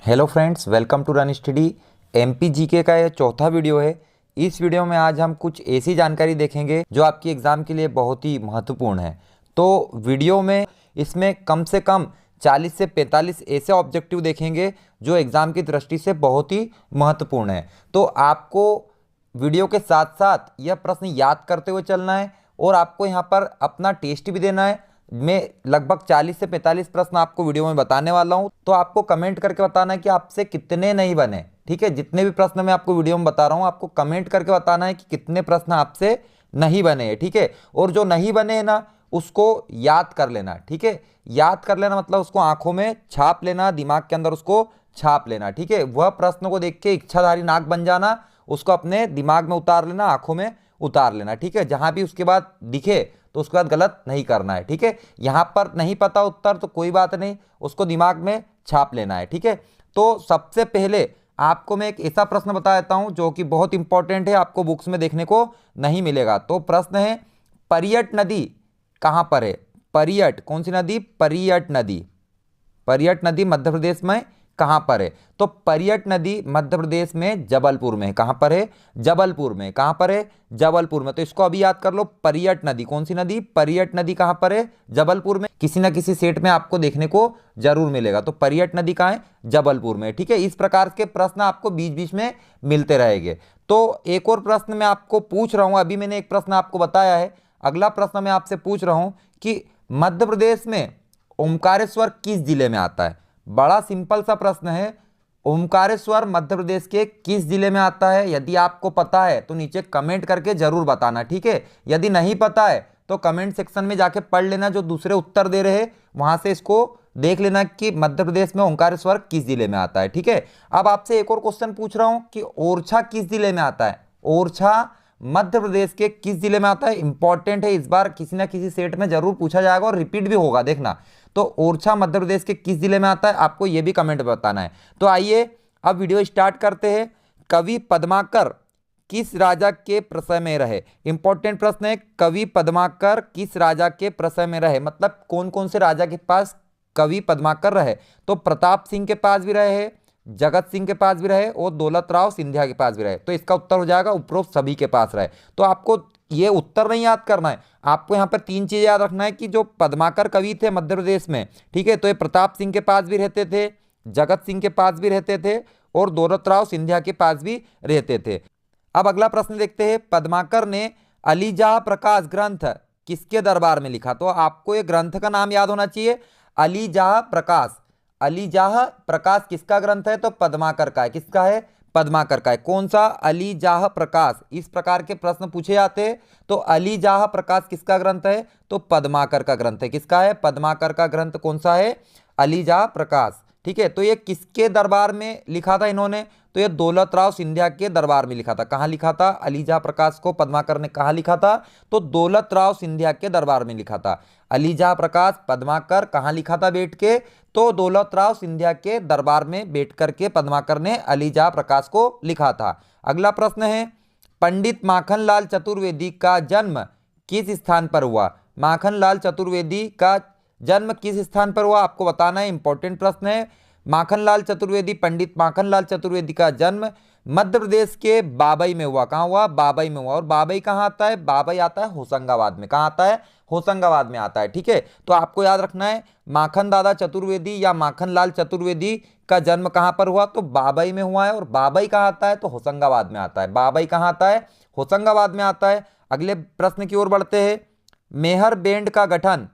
Hello friends, welcome to run study. MP GK का ये चौथा वीडियो है। इस वीडियो में आज हम कुछ ऐसी जानकारी देखेंगे जो आपकी एग्ज़ाम के लिए बहुत ही महत्वपूर्ण है। तो वीडियो में इसमें कम से कम 40 से 45 ऐसे ऑब्जेक्टिव देखेंगे जो एग्ज़ाम की दृष्टि से बहुत ही महत्वपूर्ण है। तो आपको वीडियो के साथ साथ यह प्रश्न याद करते हुए चलना है और आपको यहाँ पर अपना टेस्ट भी देना है। मैं लगभग 40 से 45 प्रश्न आपको वीडियो में बताने वाला हूं, तो आपको कमेंट करके बताना है कि आपसे कितने नहीं बने। ठीक है, जितने भी प्रश्न मैं आपको वीडियो में बता रहा हूं आपको कमेंट करके बताना है कि कितने प्रश्न आपसे नहीं बने हैं। ठीक है, और जो नहीं बने हैं ना उसको याद कर लेना। ठीक है, याद कर लेना मतलब उसको आंखों में छाप लेना, दिमाग के अंदर उसको छाप लेना। ठीक है, वह प्रश्न को देख के इच्छाधारी नाक बन जाना, उसको अपने दिमाग में उतार लेना, आंखों में उतार लेना। ठीक है, जहां भी उसके बाद दिखे तो उसके बाद गलत नहीं करना है। ठीक है, यहां पर नहीं पता उत्तर तो कोई बात नहीं, उसको दिमाग में छाप लेना है। ठीक है, तो सबसे पहले आपको मैं एक ऐसा प्रश्न बता देता हूं जो कि बहुत इंपॉर्टेंट है, आपको बुक्स में देखने को नहीं मिलेगा। तो प्रश्न है, परियट नदी कहां पर है? परियट कौन सी नदी? परियट नदी। परियट नदी मध्य प्रदेश में कहां पर है? तो परियट नदी मध्य प्रदेश में जबलपुर में है। कहां पर है? जबलपुर में। कहां पर है? जबलपुर में। तो इसको अभी याद कर लो, परियट नदी कौन सी नदी? परियट नदी कहां पर है? जबलपुर में। किसी ना किसी सेट में आपको देखने को जरूर मिलेगा। तो परियट नदी कहां है? जबलपुर में। ठीक है, इस प्रकार के प्रश्न आपको बीच बीच में मिलते रहेंगे। तो एक और प्रश्न मैं आपको पूछ रहा हूं, अभी मैंने एक प्रश्न आपको बताया है, अगला प्रश्न मैं आपसे पूछ रहा हूं कि मध्य प्रदेश में ओमकारेश्वर किस जिले में आता है? बड़ा सिंपल सा प्रश्न है। ओमकारेश्वर मध्य प्रदेश के किस जिले में आता है? यदि आपको पता है तो नीचे कमेंट करके जरूर बताना। ठीक है, यदि नहीं पता है तो कमेंट सेक्शन में जाके पढ़ लेना, जो दूसरे उत्तर दे रहे हैं वहां से इसको देख लेना कि मध्य प्रदेश में ओमकारेश्वर किस जिले में आता है। ठीक है, अब आपसे एक और क्वेश्चन पूछ रहा हूं कि ओरछा किस जिले में आता है? ओरछा मध्य प्रदेश के किस जिले में आता है? इंपॉर्टेंट है, इस बार किसी ना किसी सेट में जरूर पूछा जाएगा और रिपीट भी होगा, देखना। तो ओरछा मध्य प्रदेश के किस जिले में आता है, आपको यह भी कमेंट में बताना है। तो आइए अब वीडियो स्टार्ट करते हैं। कवि पद्माकर किस राजा के प्रशय में रहे? इंपॉर्टेंट प्रश्न है, कवि पद्माकर किस राजा के प्रशय में रहे, मतलब कौन कौन से राजा के पास कवि पद्माकर रहे? तो प्रताप सिंह के पास भी रहे हैं, जगत सिंह के पास भी रहे और दौलत राव सिंधिया के पास भी रहे। तो इसका उत्तर हो जाएगा उपरोक्त सभी के पास रहे। तो आपको ये उत्तर नहीं याद करना है, आपको यहाँ पर तीन चीजें याद रखना है कि जो पद्माकर कवि थे मध्य प्रदेश में, ठीक है, तो ये प्रताप सिंह के पास भी रहते थे, जगत सिंह के पास भी रहते थे और दौलत राव सिंधिया के पास भी रहते थे। अब अगला प्रश्न देखते हैं, पद्माकर ने अलीजाह प्रकाश ग्रंथ किसके दरबार में लिखा? तो आपको ये ग्रंथ का नाम याद होना चाहिए, अलीजाह प्रकाश। अलीजाह प्रकाश किसका ग्रंथ है? तो पद्माकर का है। किसका है? पद्माकर का है। कौन सा? अलीजाह प्रकाश। इस प्रकार के प्रश्न पूछे जाते हैं। तो अलीजाह प्रकाश किसका ग्रंथ है? तो पद्माकर का ग्रंथ है। किसका है? पद्माकर का ग्रंथ कौन सा है? अलीजाह प्रकाश। ठीक है, तो ये किसके दरबार में लिखा था इन्होंने? तो ये दौलत राव सिंधिया के दरबार में लिखा था। कहां लिखा था? अलीजाह प्रकाश को पद्माकर ने कहां लिखा था? तो दौलत राव सिंधिया के दरबार में लिखा था। अलीजाह प्रकाश पद्माकर कहां लिखा था बैठ के? तो दौलत राव सिंधिया के दरबार में बैठ करके पद्माकर ने अलीजाह प्रकाश को लिखा था। अगला प्रश्न है, पंडित माखनलाल चतुर्वेदी का जन्म किस स्थान पर हुआ? माखनलाल चतुर्वेदी का जन्म किस स्थान पर हुआ आपको बताना है, इंपॉर्टेंट प्रश्न है। माखनलाल चतुर्वेदी, पंडित माखनलाल चतुर्वेदी का जन्म मध्य प्रदेश के बाबई में हुआ। कहां हुआ? बाबई में हुआ। और बाबई कहां आता है? बाबई आता है होशंगाबाद में। कहां आता है? होशंगाबाद में आता है। ठीक है, तो आपको याद रखना है, माखन दादा चतुर्वेदी या माखनलाल चतुर्वेदी का जन्म कहां पर हुआ? तो बाबई में हुआ है। और बाबई कहां आता है? तो होशंगाबाद में आता है। बाबई कहां आता है? होशंगाबाद में आता है। अगले प्रश्न की ओर बढ़ते हैं, मेहर बैंड का गठन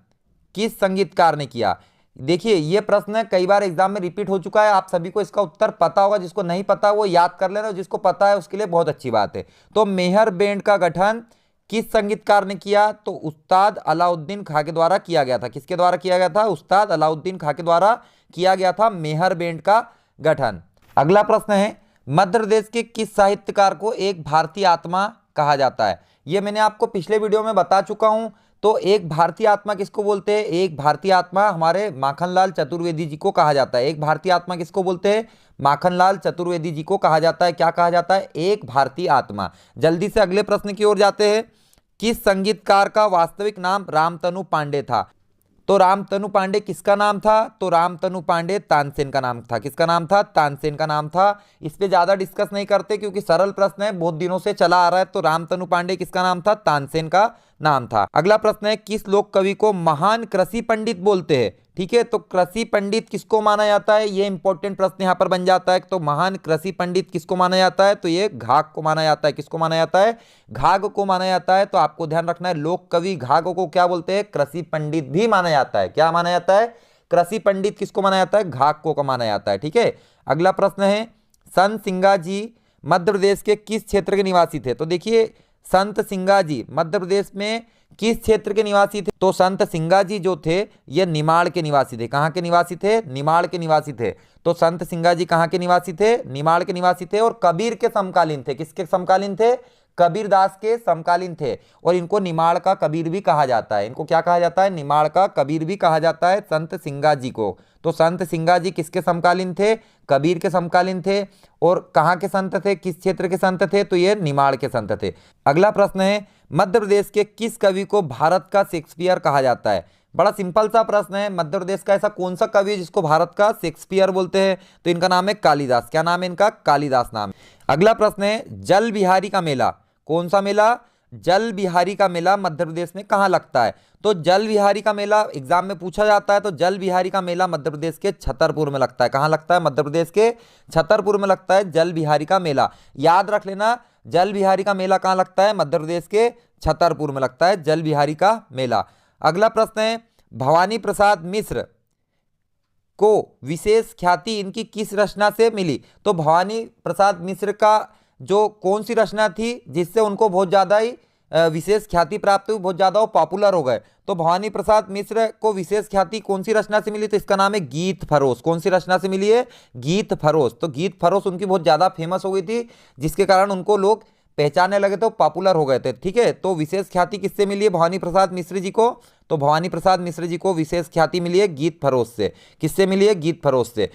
किस संगीतकार ने किया? देखिए ये प्रश्न कई बार एग्जाम में रिपीट हो चुका है, आप सभी को इसका उत्तर पता होगा, जिसको नहीं पता वो याद कर लेना, और जिसको पता है उसके लिए बहुत अच्छी बात है। तो मेहर बैंड का गठन किस संगीतकार ने किया? तो उस्ताद अलाउद्दीन खां के द्वारा किया गया था। किसके द्वारा किया गया था? उस्ताद अलाउद्दीन खां के द्वारा किया गया था मेहर बैंड का गठन। अगला प्रश्न है, मध्य प्रदेश के किस साहित्यकार को एक भारतीय आत्मा कहा जाता है? यह मैंने आपको पिछले वीडियो में बता चुका हूं। तो एक भारतीय आत्मा किसको बोलते हैं? एक भारतीय आत्मा हमारे माखनलाल चतुर्वेदी जी को कहा जाता है। एक भारतीय आत्मा किसको बोलते हैं? माखनलाल चतुर्वेदी जी को कहा जाता है। क्या कहा जाता है? एक भारतीय आत्मा। जल्दी से अगले प्रश्न की ओर जाते हैं, किस संगीतकार का वास्तविक नाम रामतनु पांडे था? तो रामतनु पांडे किसका नाम था? तो रामतनु पांडे तानसेन का नाम था। किसका नाम था? तानसेन का नाम था। इस पे ज्यादा डिस्कस नहीं करते क्योंकि सरल प्रश्न है, बहुत दिनों से चला आ रहा है। तो रामतनु पांडे किसका नाम था? तानसेन का नाम था। अगला प्रश्न है, किस लोक कवि को महान कृषि पंडित बोलते हैं? ठीक है, तो कृषि पंडित किसको माना जाता है? ये इंपॉर्टेंट प्रश्न यहां पर बन जाता है। तो महान कृषि पंडित किसको माना जाता है? तो ये घाघ को माना जाता है। किसको माना जाता है? घाघ को माना जाता है। तो आपको ध्यान रखना है, लोक कवि घाघ को क्या बोलते हैं? कृषि पंडित भी माना जाता है। क्या माना जाता है? कृषि पंडित किसको माना जाता है? घाघ को माना जाता है। ठीक है, अगला प्रश्न है, संत सिंगा जी मध्य प्रदेश के किस क्षेत्र के निवासी थे? तो देखिए, संत सिंगा जी मध्य प्रदेश में किस क्षेत्र के निवासी थे? तो संत सिंगा जी जो थे ये निमाड़ के निवासी थे। कहाँ के निवासी थे? निमाड़ के निवासी थे। तो संत सिंगा जी कहाँ के निवासी थे? निमाड़ के निवासी थे और कबीर के समकालीन थे। किसके समकालीन थे? कबीरदास के समकालीन थे। और इनको निमाड़ का कबीर भी कहा जाता है। इनको क्या कहा जाता है? निमाड़ का कबीर भी कहा जाता है संत सिंगा जी को। तो संत सिंगा जी किसके समकालीन थे? कबीर के समकालीन थे। और कहाँ के संत थे? किस क्षेत्र के संत थे? तो ये निमाड़ के संत थे। अगला प्रश्न है, मध्य प्रदेश के किस कवि को भारत का शेक्सपियर कहा जाता है? बड़ा सिंपल सा प्रश्न है, मध्य प्रदेश का ऐसा कौन सा कवि है जिसको भारत का शेक्सपियर बोलते हैं? तो इनका नाम है कालिदास। क्या नाम है इनका? कालिदास नाम। अगला प्रश्न है, जल बिहारी का मेला, कौन सा मेला? जल बिहारी का मेला मध्य प्रदेश में कहाँ लगता है? तो जल बिहारी का मेला एग्जाम में पूछा जाता है। तो जल बिहारी का मेला मध्य प्रदेश के छतरपुर में लगता है। कहाँ लगता है? मध्य प्रदेश के छतरपुर में लगता है जल बिहारी का मेला। याद रख लेना, जल बिहारी का मेला कहाँ लगता है? मध्य प्रदेश के छतरपुर में लगता है जल बिहारी का मेला। अगला प्रश्न है, भवानी प्रसाद मिश्र को विशेष ख्याति इनकी किस रचना से मिली? तो भवानी प्रसाद मिश्र का जो कौन सी रचना थी जिससे उनको बहुत ज़्यादा ही विशेष ख्याति प्राप्त हुई, बहुत ज़्यादा वो पॉपुलर हो गए? तो भवानी प्रसाद मिश्र को विशेष ख्याति कौन सी रचना से मिली? तो इसका नाम है गीत फरोश। कौन सी रचना से मिली है? गीत फरोश। तो गीत फरोश उनकी बहुत ज़्यादा फेमस हो गई थी, जिसके कारण उनको लोग पहचानने लगे थे, पॉपुलर हो गए थे। ठीक है, तो विशेष ख्याति किससे मिली है भवानी प्रसाद मिश्र जी को? तो भवानी प्रसाद मिश्र जी को विशेष ख्याति मिली है गीत फरोश से। किससे मिली है? गीत फरोश से।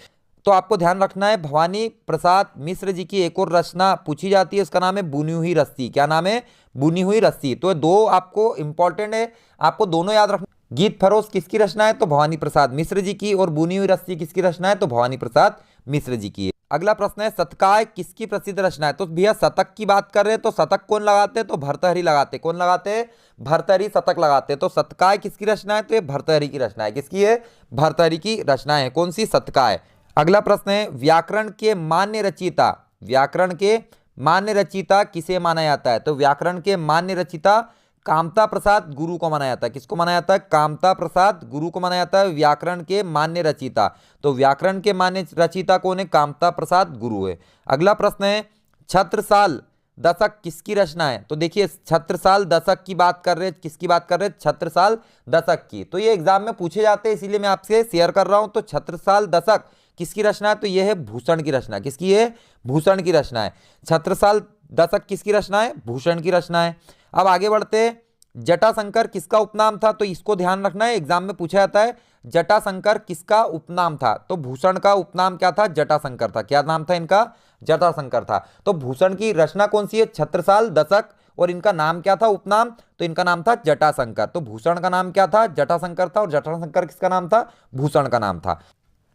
तो आपको ध्यान रखना है, भवानी प्रसाद मिश्र जी की एक और रचना पूछी जाती है, उसका नाम है बुनी हुई रस्सी। क्या नाम है? बुनी हुई रस्सी। तो दो आपको इंपॉर्टेंट है, आपको दोनों याद रखना। गीत फरोश किसकी रचना है? तो भवानी प्रसाद मिश्र जी की। और बुनी हुई रस्सी किसकी रचना है? तो भवानी प्रसाद मिश्र जी की है। अगला प्रश्न है, शतकाय किसकी प्रसिद्ध रचना है? तो भैया शतक की बात कर रहे हैं, तो शतक कौन लगाते हैं? तो भर्तृहरि लगाते। कौन लगाते हैं? भर्तृहरि शतक लगाते हैं। तो शतकाय किसकी रचना है? तो ये भर्तृहरि की रचना है। किसकी है? भर्तृहरि की रचना है। कौन सी? शतकाय। अगला प्रश्न है, व्याकरण के मान्य रचयिता, व्याकरण के मान्य रचयिता किसे माना जाता है? तो व्याकरण के मान्य रचयिता कामता प्रसाद गुरु को माना जाता है। किसको माना जाता है? कामता प्रसाद गुरु को माना जाता है व्याकरण के मान्य रचयिता। तो व्याकरण के मान्य रचयिता कौन है? कामता प्रसाद गुरु है। अगला प्रश्न है, छत्रसाल दशक किसकी रचना है? तो देखिए, छत्रसाल दशक की बात कर रहे हैं। किसकी बात कर रहे हैं? छत्रसाल दशक की। तो ये एग्जाम में पूछे जाते हैं, इसीलिए मैं आपसे शेयर कर रहा हूं। तो छत्रसाल दशक किसकी रचना है? तो यह है भूषण की रचना। किसकी है? भूषण की रचना है। छत्रसाल दशक किसकी रचना है? भूषण की रचना है। अब आगे बढ़ते हैं, जटाशंकर किसका उपनाम था? तो इसको ध्यान रखना है, एग्जाम में पूछा जाता है जटाशंकर किसका उपनाम था? तो भूषण का उपनाम क्या था? जटाशंकर था। क्या नाम था इनका? जटाशंकर था। तो भूषण की रचना कौन सी है? छत्रसाल दशक। और इनका नाम क्या था? उपनाम। तो इनका नाम था जटाशंकर। तो भूषण का नाम क्या था? जटाशंकर था। और जटाशंकर किसका नाम था? भूषण का नाम था।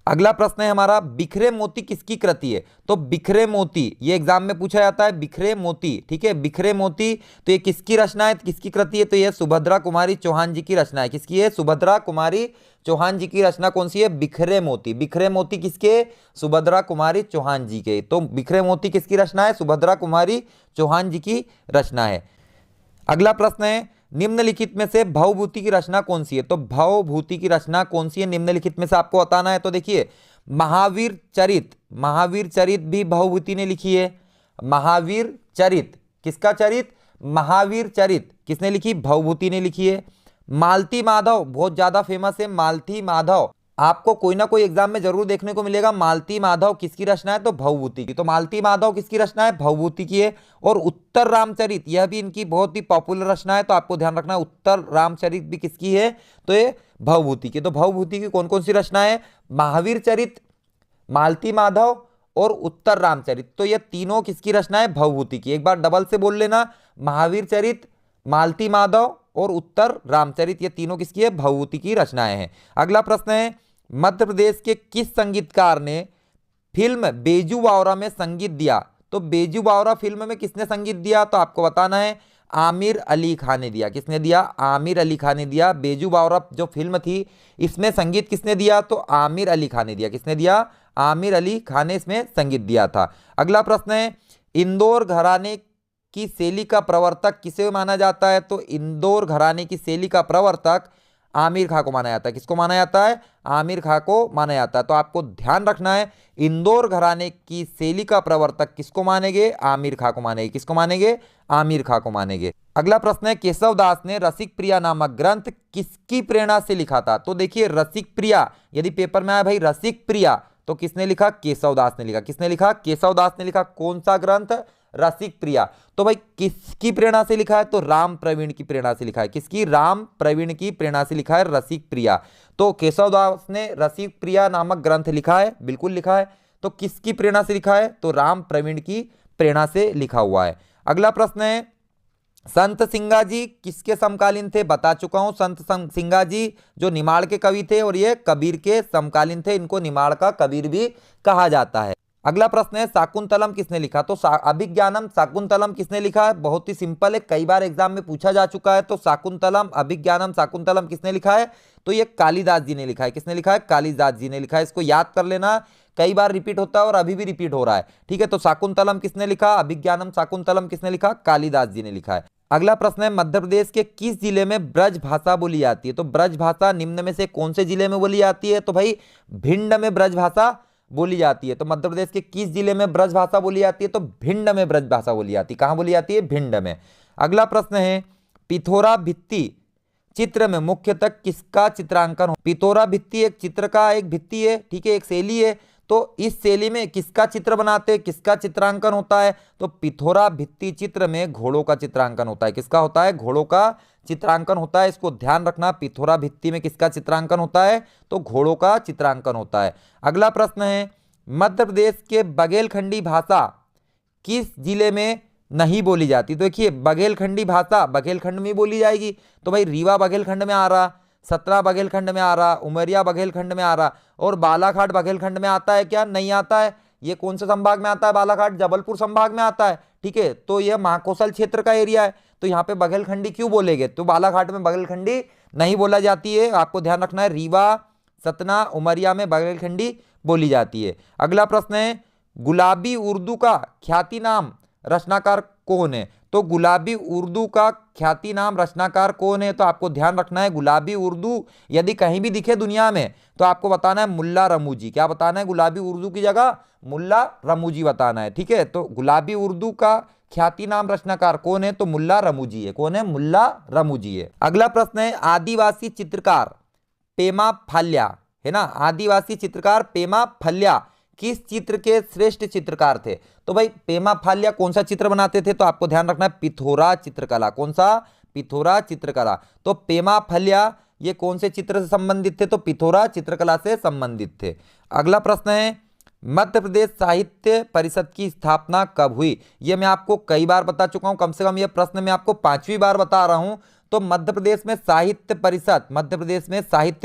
अगला प्रश्न है हमारा, बिखरे मोती किसकी कृति है? तो बिखरे मोती ये एग्जाम में पूछा जाता है, बिखरे मोती। ठीक है, बिखरे मोती तो ये किसकी रचना है? किसकी कृति है? तो ये सुभद्रा कुमारी चौहान जी की रचना है। किसकी है? सुभद्रा कुमारी चौहान जी की रचना कौन सी है? बिखरे मोती। बिखरे मोती किसके? सुभद्रा कुमारी चौहान जी के। तो बिखरे मोती किसकी रचना है? सुभद्रा कुमारी चौहान जी की रचना है। अगला प्रश्न है, निम्नलिखित में से भवभूति की रचना कौन सी है? तो भवभूति की रचना कौन सी है निम्नलिखित में से? आपको बताना है। तो देखिए, महावीर चरित, महावीर चरित भी भवभूति ने लिखी है। महावीर चरित किसका चरित? महावीर चरित किसने लिखी? भवभूति ने लिखी है। मालती माधव बहुत ज्यादा फेमस है, मालती माधव आपको कोई ना कोई एग्जाम में जरूर देखने को मिलेगा। मालती माधव किसकी रचना है? तो भवभूति की। तो मालती माधव किसकी रचना है? भवभूति की है। और उत्तर रामचरित यह भी इनकी बहुत ही पॉपुलर रचना है। तो आपको ध्यान रखना है, उत्तर रामचरित भी किसकी है? तो ये भवभूति की। तो भवभूति की कौन कौन सी रचना है? महावीर चरित, मालती माधव और उत्तर रामचरित। तो ये तीनों किसकी रचना है? भवभूति की। एक बार डबल से बोल लेना, महावीर चरित, मालती माधव और उत्तर रामचरित, ये तीनों किसकी है? भभूति की रचनाएं हैं। अगला प्रश्न है, मध्य प्रदेश के किस संगीतकार ने फिल्म बेजू बावरा में संगीत दिया? तो बेजू बावरा फिल्म में किसने संगीत दिया? तो आपको बताना है आमिर अली खान ने दिया। किसने दिया? आमिर अली खान ने दिया। बेजू बावरा जो फिल्म थी इसमें संगीत किसने दिया? तो आमिर अली खान ने दिया। किसने दिया? आमिर अली खान ने इसमें संगीत दिया था। अगला प्रश्न है, इंदौर घराने की शैली का प्रवर्तक किसे माना जाता है? तो इंदौर घराने की शैली का प्रवर्तक आमिर खां को माना जाता है। किसको माना जाता है? आमिर खां को माना जाता है। तो आपको ध्यान रखना है, इंदौर घराने की शैली का प्रवर्तक किसको मानेंगे? आमिर खां को मानेंगे। किसको मानेंगे? आमिर खां को मानेंगे। अगला प्रश्न है, केशव दास ने रसिक प्रिया नामक ग्रंथ किसकी प्रेरणा से लिखा था? तो देखिए रसिक प्रिया, यदि पेपर में आया भाई रसिक प्रिया, तो किसने लिखा? केशव दास ने लिखा। किसने लिखा? केशव दास ने लिखा। कौन सा ग्रंथ? रसिक प्रिया। तो भाई किसकी प्रेरणा से लिखा है? तो राम प्रवीण की प्रेरणा से लिखा है। किसकी? राम प्रवीण की प्रेरणा से लिखा है रसिक प्रिया। तो केशव दास ने रसिक प्रिया नामक ग्रंथ लिखा है, बिल्कुल लिखा है। तो किसकी प्रेरणा से लिखा है? तो राम प्रवीण की प्रेरणा से लिखा हुआ है। अगला प्रश्न है, संत सिंगा जी किसके समकालीन थे? बता चुका हूं, संत सिंगा जी जो निमाड़ के कवि थे और ये कबीर के समकालीन थे। इनको निमाड़ का कबीर भी कहा जाता है। अगला प्रश्न है, शाकुंतलम किसने लिखा? तो अभिज्ञानम शाकुंतलम किसने लिखा है? बहुत ही सिंपल है, कई बार एग्जाम में पूछा जा चुका है। तो शाकुंतलम अभिज्ञानम शाकुंतलम किसने लिखा है? तो ये कालिदास जी ने लिखा है। किसने लिखा है? कालिदास जी ने लिखा है। इसको याद कर लेना, कई बार रिपीट होता है और अभी भी रिपीट हो रहा है। ठीक है, तो शाकुंतलम किसने लिखा? अभिज्ञानम शाकुंतलम किसने लिखा? कालिदास जी ने लिखा है। अगला प्रश्न है, मध्य प्रदेश के किस जिले में ब्रज भाषा बोली जाती है? तो ब्रज भाषा निम्न में से कौन से जिले में बोली जाती है? तो भाई भिंड में ब्रज भाषा बोली जाती है। तो मध्य प्रदेश के किस जिले में ब्रज भाषा बोली जाती है? तो भिंड में ब्रज भाषा बोली जाती है। कहां बोली जाती है? भिंड में। अगला प्रश्न है, पिथौरा भित्ति चित्र में मुख्यतः किसका चित्रांकन हो? पिथौरा भित्ति एक चित्र का एक भित्ति है, ठीक है, एक शैली है। तो इस शैली में किसका चित्र बनाते हैं, किसका चित्रांकन होता है? तो पिथौरा भित्ति चित्र में घोड़ों का चित्रांकन होता है। किसका होता है? घोड़ों का चित्रांकन होता है। इसको ध्यान रखना, पिथौरा भित्ति में किसका चित्रांकन होता है? तो घोड़ों का चित्रांकन होता है। अगला प्रश्न है, मध्य प्रदेश के बघेलखंडी भाषा किस जिले में नहीं बोली जाती? तो देखिए बघेलखंडी भाषा बघेलखंड में बोली जाएगी। तो भाई रीवा बघेलखंड में आ रहा, सतना बघेलखंड में आ रहा, उमरिया बघेलखंड में आ रहा, और बालाघाट बघेलखंड में आता है क्या? नहीं आता है। ये कौन से संभाग में आता है? बालाघाट जबलपुर संभाग में आता है। ठीक है, तो यह महाकौशल क्षेत्र का एरिया है। तो यहाँ पे बघेलखंडी क्यों बोलेंगे? तो बालाघाट में बघेलखंडी नहीं बोला जाती है। आपको ध्यान रखना है, रीवा सतना उमरिया में बघेलखंडी बोली जाती है। अगला प्रश्न है, गुलाबी उर्दू का ख्याति नाम रचनाकार कौन है? तो गुलाबी उर्दू का ख्याति नाम रचनाकार कौन है? तो आपको ध्यान रखना है, गुलाबी उर्दू यदि कहीं भी दिखे दुनिया में तो आपको बताना है मुल्ला रमूजी। क्या बताना है? गुलाबी उर्दू की जगह मुल्ला रमूजी बताना है। ठीक है, तो गुलाबी उर्दू का ख्याति नाम रचनाकार कौन है? तो मुल्ला रमूजी है। कौन है? मुल्ला रमूजी है। अगला प्रश्न है, आदिवासी चित्रकार पेमा फाल्या, है ना, आदिवासी चित्रकार पेमा फाल्या किस चित्र के श्रेष्ठ चित्रकार थे? तो भाई पेमा फाल्या कौन सा चित्र बनाते थे? तो आपको ध्यान रखना है पिथौरा चित्रकला। कौन सा? पिथौरा चित्रकला। तो पेमा फाल्या ये कौन से चित्र से संबंधित थे? तो पिथौरा चित्रकला से संबंधित थे। अगला प्रश्न है, मध्य प्रदेश साहित्य परिषद की स्थापना कब हुई? ये मैं आपको कई बार बता चुका हूं, कम से कम ये प्रश्न मैं आपको 5वीं बार बता रहा हूं। तो मध्य प्रदेश में साहित्य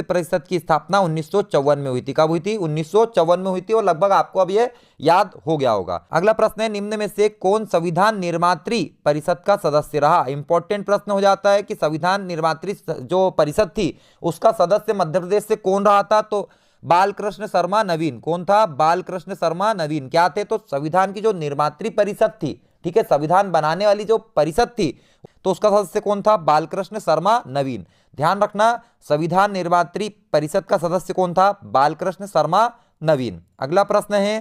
परिषद की स्थापना 1954 में हुई थी। कब हुई थी? 1954 में हुई थी, और लगभग आपको अब ये याद हो गया होगा। अगला प्रश्न है, निम्न में से कौन संविधान निर्मात्री परिषद का सदस्य रहा? इंपॉर्टेंट प्रश्न हो जाता है कि संविधान निर्मात्री जो परिषद थी उसका सदस्य मध्य प्रदेश से कौन रहा था? तो बालकृष्ण शर्मा नवीन। कौन था? बालकृष्ण शर्मा नवीन। क्या थे? तो संविधान की जो निर्मात्री परिषद थी, ठीक है, संविधान बनाने वाली जो परिषद थी, तो उसका सदस्य कौन था? बालकृष्ण शर्मा नवीन। ध्यान रखना, संविधान निर्मात्री परिषद का सदस्य कौन था? बालकृष्ण शर्मा नवीन। अगला प्रश्न है,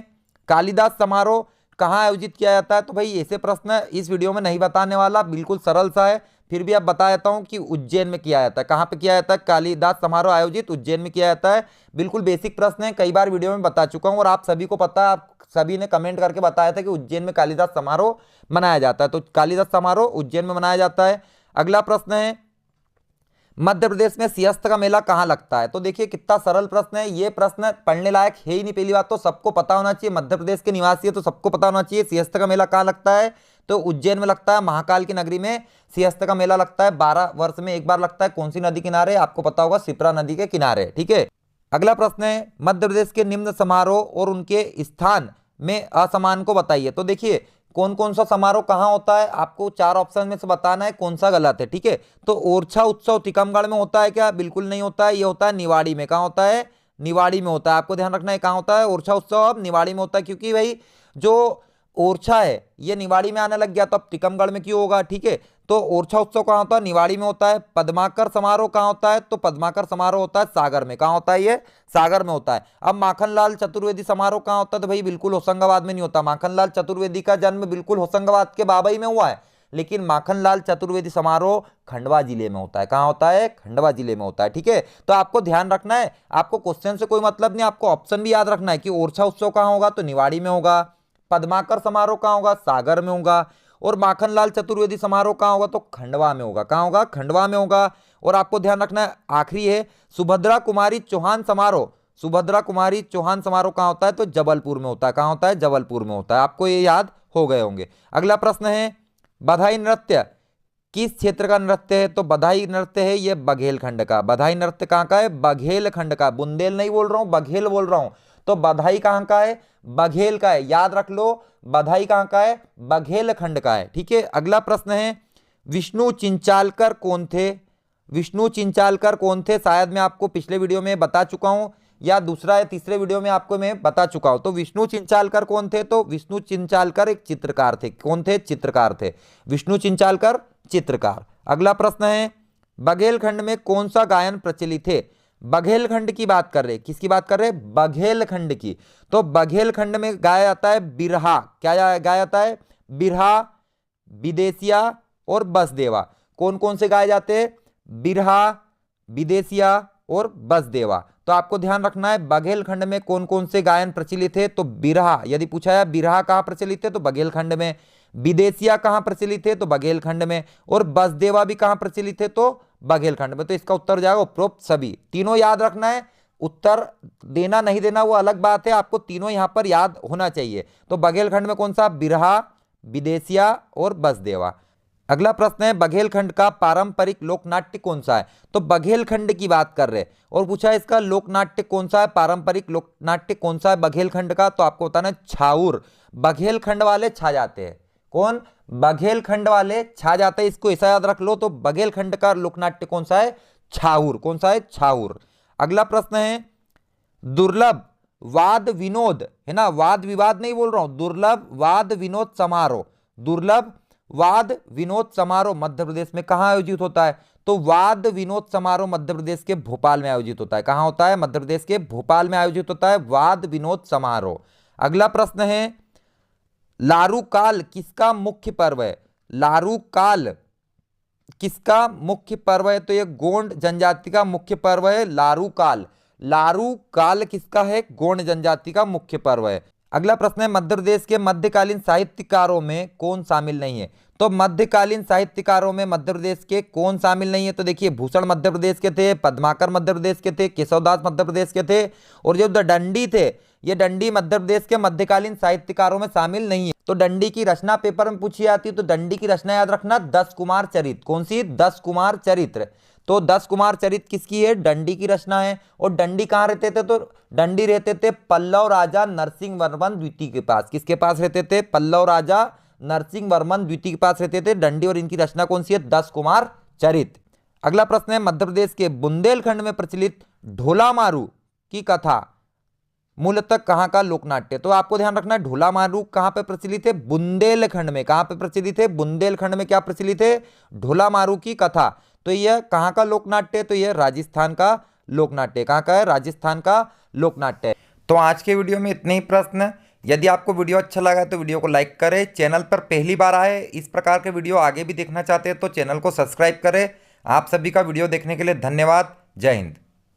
कालिदास समारोह कहाँ आयोजित किया जाता है? तो भाई ऐसे प्रश्न इस वीडियो में नहीं बताने वाला, बिल्कुल सरल सा है, फिर भी अब बता देता हूं कि उज्जैन में किया जाता है। कहां पे किया जाता है? कालिदास समारोह आयोजित उज्जैन में किया जाता है। बिल्कुल बेसिक प्रश्न है, कई बार वीडियो में बता चुका हूं और आप सभी को पता है, आप सभी ने कमेंट करके बताया था कि उज्जैन में कालिदास समारोह मनाया जाता है। तो कालिदास समारोह उज्जैन में मनाया जाता है। अगला प्रश्न है, मध्य प्रदेश में सिंहस्थ का मेला कहाँ लगता है? तो देखिए कितना सरल प्रश्न है, ये प्रश्न पढ़ने लायक है ही नहीं। पहली बात तो सबको पता होना चाहिए, मध्य प्रदेश के निवासी है तो सबको पता होना चाहिए सिंहस्थ का मेला कहाँ लगता है। तो उज्जैन में लगता है, महाकाल की नगरी में सिंहस्थ का मेला लगता है। 12 वर्ष में एक बार लगता है। कौन सी नदी किनारे? आपको पता होगा, शिप्रा नदी के किनारे। ठीक है, अगला प्रश्न है मध्य प्रदेश के निम्न समारोह और उनके स्थान में असमान को बताइए। तो देखिए कौन कौन सा समारोह कहाँ होता है, आपको 4 ऑप्शन में से बताना है कौन सा गलत है। ठीक है, तो ओरछा उत्सव टीकमगढ़ में होता है क्या? बिल्कुल नहीं होता है, ये होता है निवाड़ी में। कहाँ होता है? निवाड़ी में होता है। आपको ध्यान रखना है कहाँ होता है ओरछा उत्सव, अब निवाड़ी में होता है, क्योंकि भाई जो ओरछा है ये निवाड़ी में आने लग गया, तो अब टीकमगढ़ में क्यों होगा? ठीक है, तो ओरछा उत्सव कहाँ होता है? निवाड़ी में होता है। पद्माकर समारोह कहाँ होता है? तो पद्माकर समारोह होता है सागर में। कहाँ होता है? ये सागर में होता है। अब माखनलाल चतुर्वेदी समारोह कहाँ होता है? तो भाई बिल्कुल होशंगाबाद में नहीं होता। माखनलाल चतुर्वेदी का जन्म बिल्कुल होशंगाबाद के बाबई में हुआ है, लेकिन माखनलाल चतुर्वेदी समारोह खंडवा जिले में होता है। कहाँ होता है? खंडवा जिले में होता है। ठीक है, तो आपको ध्यान रखना है, आपको क्वेश्चन से कोई मतलब नहीं, आपको ऑप्शन भी याद रखना है कि ओरछा उत्सव कहाँ होगा? तो निवाड़ी में होगा। पद्माकर समारोह कहाँ होगा? सागर में होगा। और माखनलाल चतुर्वेदी समारोह कहाँ होगा? तो खंडवा में होगा। कहाँ होगा? खंडवा में होगा। और आपको ध्यान रखना है, आखिरी है सुभद्रा कुमारी चौहान समारोह। सुभद्रा कुमारी चौहान समारोह कहाँ होता है? तो जबलपुर में होता है। कहाँ होता है? जबलपुर में होता है। आपको ये याद हो गए होंगे। अगला प्रश्न है बधाई नृत्य किस क्षेत्र का नृत्य है? तो बधाई नृत्य है ये बघेलखंड का। बधाई नृत्य कहाँ का है? बघेलखंड का। बुंदेल नहीं बोल रहा हूं, बघेल बोल रहा हूं। तो बधाई कहाँ का है? बघेल का है। याद रख लो, बधाई कहाँ का है? बघेलखंड का है। ठीक है, अगला प्रश्न है विष्णु चिंचालकर कौन थे? विष्णु चिंचालकर कौन थे? शायद मैं आपको पिछले वीडियो में बता चुका हूं, या दूसरा या तीसरे वीडियो में आपको मैं बता चुका हूं। तो विष्णु चिंचालकर कौन थे? तो विष्णु चिंचालकर एक चित्रकार थे। कौन थे? चित्रकार थे। विष्णु चिंचालकर चित्रकार। अगला प्रश्न है बघेलखंड में कौन सा गायन प्रचलित है? बघेलखंड की बात कर रहे, किसकी बात कर रहे? बघेलखंड की। तो बघेलखंड में गाया जाता है बिरहा। क्या गाया जाता है? बिरहा, विदेशिया और बसदेवा। कौन कौन से गाए जाते हैं? बिरहा, विदेशिया और बसदेवा। तो आपको ध्यान रखना है बघेलखंड में कौन कौन से गायन प्रचलित है। तो बिरहा, यदि पूछा है बिरहा कहाँ प्रचलित है तो बघेलखंड में। विदेशिया कहाँ प्रचलित है? तो बघेलखंड में। और बसदेवा भी कहाँ प्रचलित है? तो बघेलखंड में। तो इसका उत्तर जाएगा उपरोक्त सभी। तीनों याद रखना है, उत्तर देना नहीं देना वो अलग बात है, आपको तीनों यहां पर याद होना चाहिए। तो बघेलखंड में कौन सा? बिरहा, विदेशिया और बसदेवा। अगला प्रश्न है बघेलखंड का पारंपरिक लोकनाट्य कौन सा है? तो बघेलखंड की बात कर रहे और पूछा है इसका लोकनाट्य कौन सा है, पारंपरिक लोकनाट्य कौन सा है बघेलखंड का? तो आपको बताना है छाउर। बघेलखंड वाले छा जाते हैं। कौन? बघेलखंड वाले छा जाते हैं, इसको ऐसा याद रख लो। तो बघेलखंड का लोकनाट्य कौन सा है? छाउर। कौन सा है? छाउर। अगला प्रश्न है दुर्लभ वाद विनोद, है ना, वाद विवाद नहीं बोल रहा हूं, दुर्लभ वाद विनोद समारोह। दुर्लभ वाद विनोद समारोह मध्य प्रदेश में कहां आयोजित होता है? तो वाद विनोद समारोह मध्य प्रदेश के भोपाल में आयोजित होता है। कहां होता है? मध्य प्रदेश के भोपाल में आयोजित होता है वाद विनोद समारोह। अगला प्रश्न है लारू काल किसका मुख्य पर्व है? लारू काल किसका मुख्य पर्व है? तो यह गोंड जनजाति का मुख्य पर्व है लारू काल। लारू काल किसका है? गोंड जनजाति का मुख्य पर्व है। अगला प्रश्न है मध्य प्रदेश के मध्यकालीन साहित्यकारों में कौन शामिल नहीं है? तो मध्यकालीन साहित्यकारों में मध्य प्रदेश के कौन शामिल नहीं है? तो देखिए भूषण मध्य प्रदेश के थे, पद्माकर मध्य प्रदेश के थे, केशवदास मध्य प्रदेश के थे, और जो दंडी थे ये दंडी मध्य प्रदेश के मध्यकालीन साहित्यकारों में शामिल नहीं है। तो दंडी की रचना पेपर में पूछी जाती है, तो दंडी की रचना याद रखना 10 कुमार चरित्र। कौन सी? 10 कुमार चरित्र। तो 10 कुमार चरित्र किसकी है? दंडी की रचना है। और दंडी कहाँ रहते थे? तो दंडी रहते थे पल्लव राजा नरसिंह वर्मन द्वितीय के पास। किसके पास रहते थे? पल्लव राजा नरसिंह वर्मन द्वितीय के पास रहते थे दंडी। और इनकी रचना कौन सी है? 10 कुमार चरित्र। अगला प्रश्न है मध्य प्रदेश के बुंदेलखंड में प्रचलित ढोला मारू की कथा मूलतः कहां का लोकनाट्य? तो आपको ध्यान रखना है ढोला मारू कहां पे प्रचलित है? बुंदेलखंड में। कहां पे प्रचलित है? बुंदेलखंड में। क्या प्रचलित है? ढोला मारू की कथा। तो यह कहां का लोकनाट्य? तो यह राजस्थान का लोकनाट्य। कहां का है? राजस्थान का लोकनाट्य। तो आज के वीडियो में इतने ही प्रश्न। यदि आपको वीडियो अच्छा लगा तो वीडियो को लाइक करें, चैनल पर पहली बार आए, इस प्रकार के वीडियो आगे भी देखना चाहते हैं तो चैनल को सब्सक्राइब करें। आप सभी का वीडियो देखने के लिए धन्यवाद। जय हिंद।